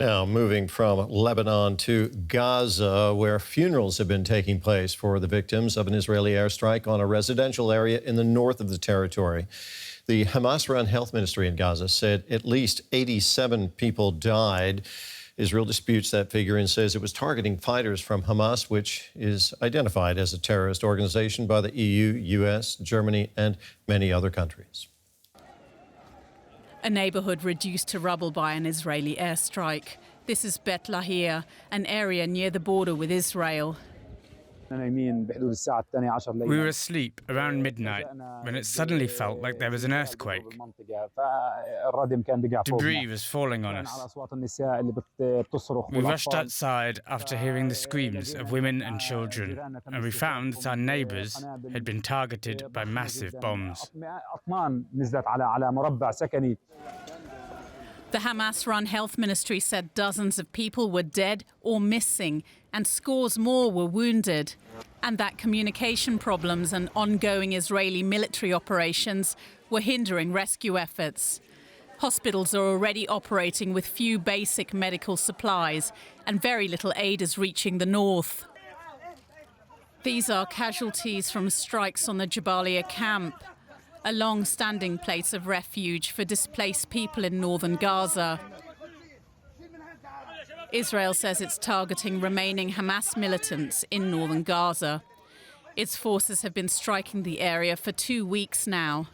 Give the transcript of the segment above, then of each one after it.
Now, moving from Lebanon to Gaza, where funerals have been taking place for the victims of an Israeli airstrike on a residential area in the north of the territory. The Hamas-run health ministry in Gaza said at least 87 people died. Israel disputes that figure and says it was targeting fighters from Hamas, which is identified as a terrorist organization by the EU, US, Germany, and many other countries. A neighborhood reduced to rubble by an Israeli airstrike. This is Bet Lahir, an area near the border with Israel. We were asleep around midnight when it suddenly felt like there was an earthquake. Debris was falling on us. We rushed outside after hearing the screams of women and children, and we found that our neighbors had been targeted by massive bombs. The Hamas-run health ministry said dozens of people were dead or missing, and scores more were wounded, and that communication problems and ongoing Israeli military operations were hindering rescue efforts. Hospitals are already operating with few basic medical supplies, and very little aid is reaching the north. These are casualties from strikes on the Jabalia camp, a long-standing place of refuge for displaced people in northern Gaza. Israel says it's targeting remaining Hamas militants in northern Gaza. Its forces have been striking the area for 2 weeks now.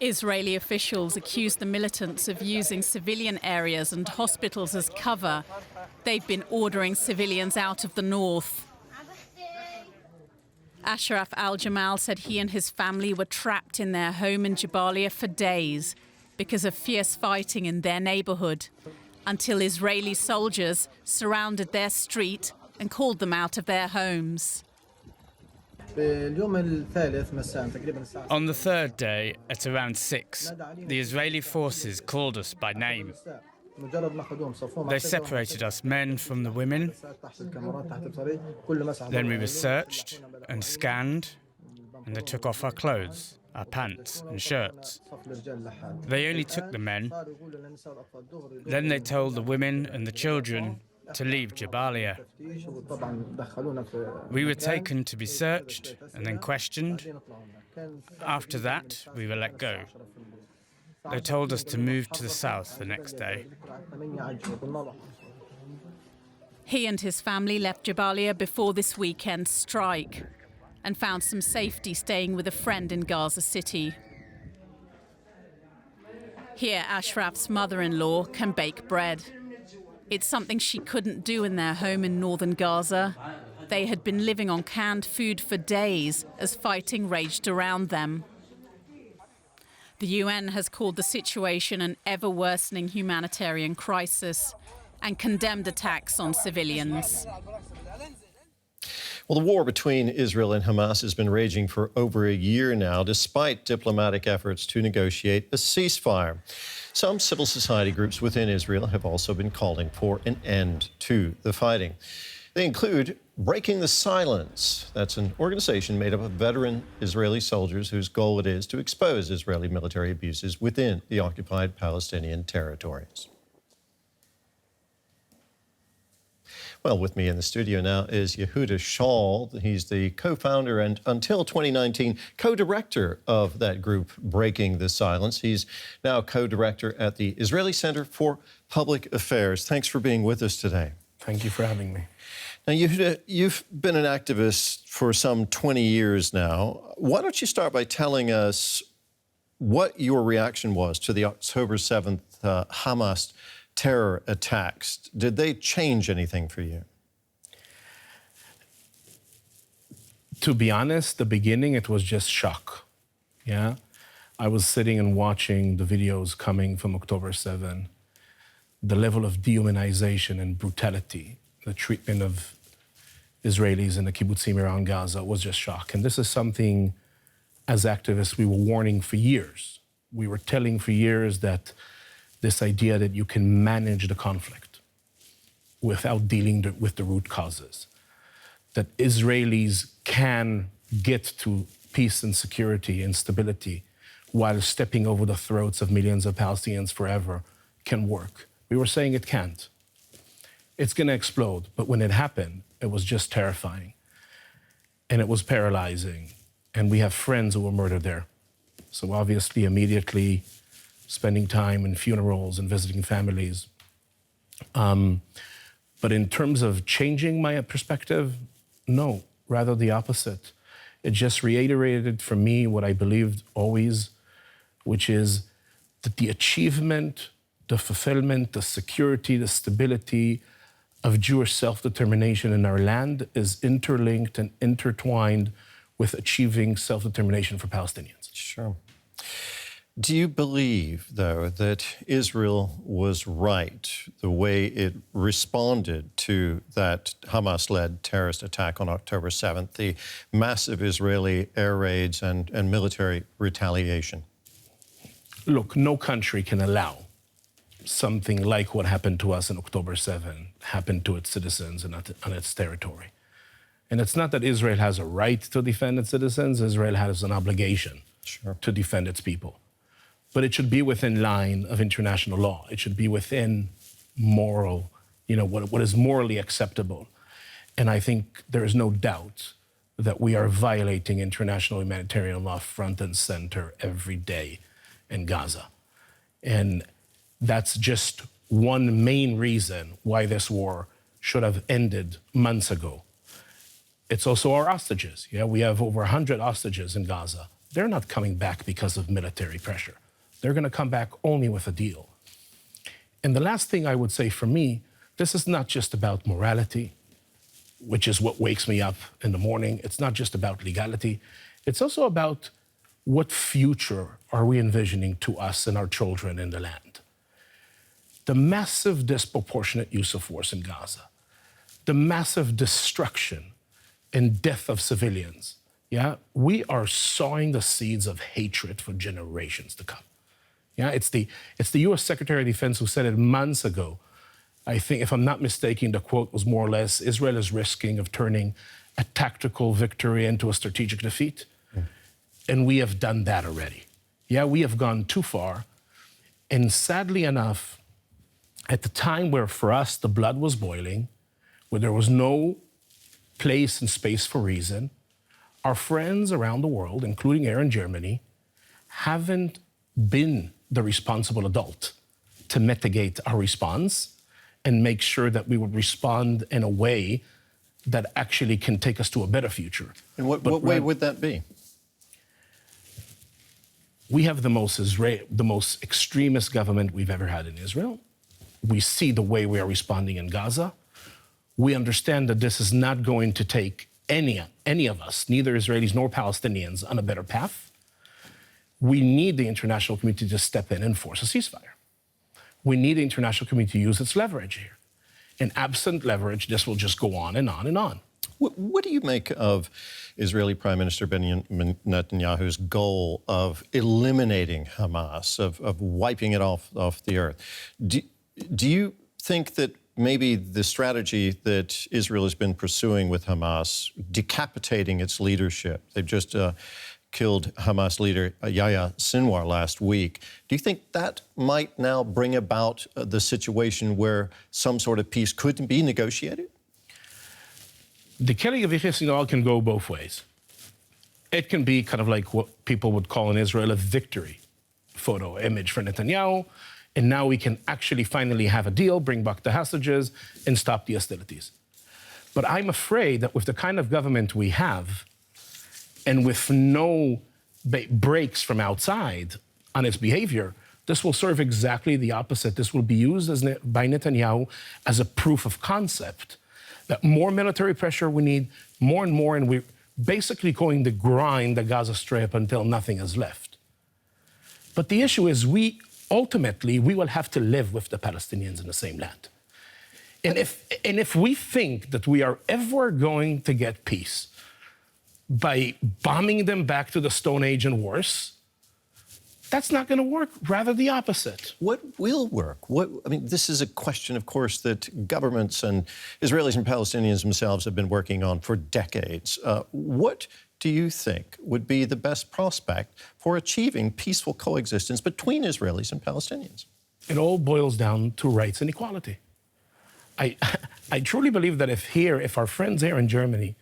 Israeli officials accuse the militants of using civilian areas and hospitals as cover. They've been ordering civilians out of the north. Ashraf al-Jamal said he and his family were trapped in their home in Jabalia for days because of fierce fighting in their neighborhood, until Israeli soldiers surrounded their street and called them out of their homes. On the third day, at around 6, the Israeli forces called us by name. They separated us men from the women. Then we were searched and scanned, and they took off our clothes, our pants and shirts. They only took the men. Then they told the women and the children to leave Jabalia. We were taken to be searched and then questioned. After that, we were let go. They told us to move to the south the next day. He and his family left Jabalia before this weekend's strike and found some safety staying with a friend in Gaza City. Here, Ashraf's mother-in-law can bake bread. It's something she couldn't do in their home in northern Gaza. They had been living on canned food for days as fighting raged around them. The UN has called the situation an ever-worsening humanitarian crisis and condemned attacks on civilians. Well, the war between Israel and Hamas has been raging for over a year now, despite diplomatic efforts to negotiate a ceasefire. Some civil society groups within Israel have also been calling for an end to the fighting. They include Breaking the Silence. That's an organization made up of veteran Israeli soldiers whose goal it is to expose Israeli military abuses within the occupied Palestinian territories. Well, with me in the studio now is Yehuda Shaul. He's the co-founder and, until 2019, co-director of that group, Breaking the Silence. He's now co-director at the Israeli Center for Public Affairs. Thanks for being with us today. Thank you for having me. Now, Yehuda, you've been an activist for some 20 years now. Why don't you start by telling us what your reaction was to the October 7th Hamas terror attacks? Did they change anything for you? To be honest, the beginning, it was just shock. Yeah? I was sitting and watching the videos coming from October 7. The level of dehumanization and brutality, the treatment of Israelis in the kibbutzim around Gaza was just shock. And this is something, as activists, we were warning for years. We were telling for years that this idea that you can manage the conflict without dealing with the root causes, that Israelis can get to peace and security and stability while stepping over the throats of millions of Palestinians forever, can work. We were saying it can't. It's going to explode. But when it happened, it was just terrifying. And it was paralyzing. And we have friends who were murdered there. So obviously, immediately spending time in funerals and visiting families. But in terms of changing my perspective, no, rather the opposite. It just reiterated for me what I believed always, which is that the achievement, the fulfillment, the security, the stability of Jewish self-determination in our land is interlinked and intertwined with achieving self-determination for Palestinians. Sure. Do you believe, though, that Israel was right the way it responded to that Hamas-led terrorist attack on October 7th, the massive Israeli air raids and military retaliation? Look, no country can allow something like what happened to us on October 7 happen to its citizens and on its territory. And it's not that Israel has a right to defend its citizens. Israel has an obligation to defend its people. But it should be within line of international law. It should be within moral, what is morally acceptable. And I think there is no doubt that we are violating international humanitarian law front and center every day in Gaza. And that's just one main reason why this war should have ended months ago. It's also our hostages. Yeah, we have over 100 hostages in Gaza. They're not coming back because of military pressure. They're going to come back only with a deal. And the last thing I would say for me, this is not just about morality, which is what wakes me up in the morning. It's not just about legality. It's also about what future are we envisioning to us and our children in the land. The massive disproportionate use of force in Gaza, the massive destruction and death of civilians, we are sowing the seeds of hatred for generations to come. It's the U.S. Secretary of Defense who said it months ago. I think, if I'm not mistaken, the quote was more or less, Israel is risking of turning a tactical victory into a strategic defeat. And we have done that already. We have gone too far. And sadly enough, at the time where for us the blood was boiling, where there was no place and space for reason, our friends around the world, including here in Germany, haven't been the responsible adult to mitigate our response and make sure that we would respond in a way that actually can take us to a better future. And what way would that be? We have the most extremist government we've ever had in Israel. We see the way we are responding in Gaza. We understand that this is not going to take any of us, neither Israelis nor Palestinians, on a better path. We need the international community to step in and force a ceasefire. We need the international community to use its leverage here. And absent leverage, this will just go on and on and on. What do you make of Israeli Prime Minister Benjamin Netanyahu's goal of eliminating Hamas, of wiping it off the earth? Do you think that maybe the strategy that Israel has been pursuing with Hamas, decapitating its leadership, they've just killed Hamas leader Yahya Sinwar last week. Do you think that might now bring about the situation where some sort of peace could be negotiated? The killing of Yahya Sinwar can go both ways. It can be kind of like what people would call in Israel a victory photo image for Netanyahu, and now we can actually finally have a deal, bring back the hostages, and stop the hostilities. But I'm afraid that with the kind of government we have, and with no breaks from outside on its behavior, this will serve exactly the opposite. This will be used by Netanyahu as a proof of concept that more military pressure we need, more and more, and we're basically going to grind the Gaza Strip until nothing is left. But the issue is ultimately, we will have to live with the Palestinians in the same land. And if we think that we are ever going to get peace by bombing them back to the Stone Age and worse, that's not going to work. Rather the opposite. What will work? This is a question, of course, that governments and Israelis and Palestinians themselves have been working on for decades. What do you think would be the best prospect for achieving peaceful coexistence between Israelis and Palestinians? It all boils down to rights and equality. I truly believe that if our friends here in Germany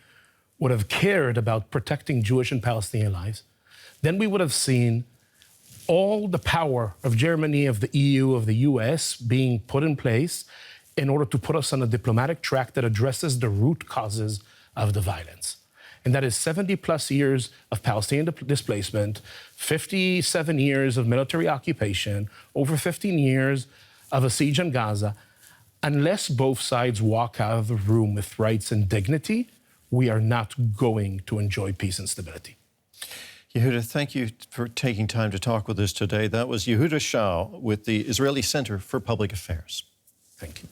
would have cared about protecting Jewish and Palestinian lives, then we would have seen all the power of Germany, of the EU, of the US being put in place in order to put us on a diplomatic track that addresses the root causes of the violence. And that is 70 plus years of Palestinian displacement, 57 years of military occupation, over 15 years of a siege on Gaza. Unless both sides walk out of the room with rights and dignity, we are not going to enjoy peace and stability. Yehuda, thank you for taking time to talk with us today. That was Yehuda Shaul with the Israeli Center for Public Affairs. Thank you.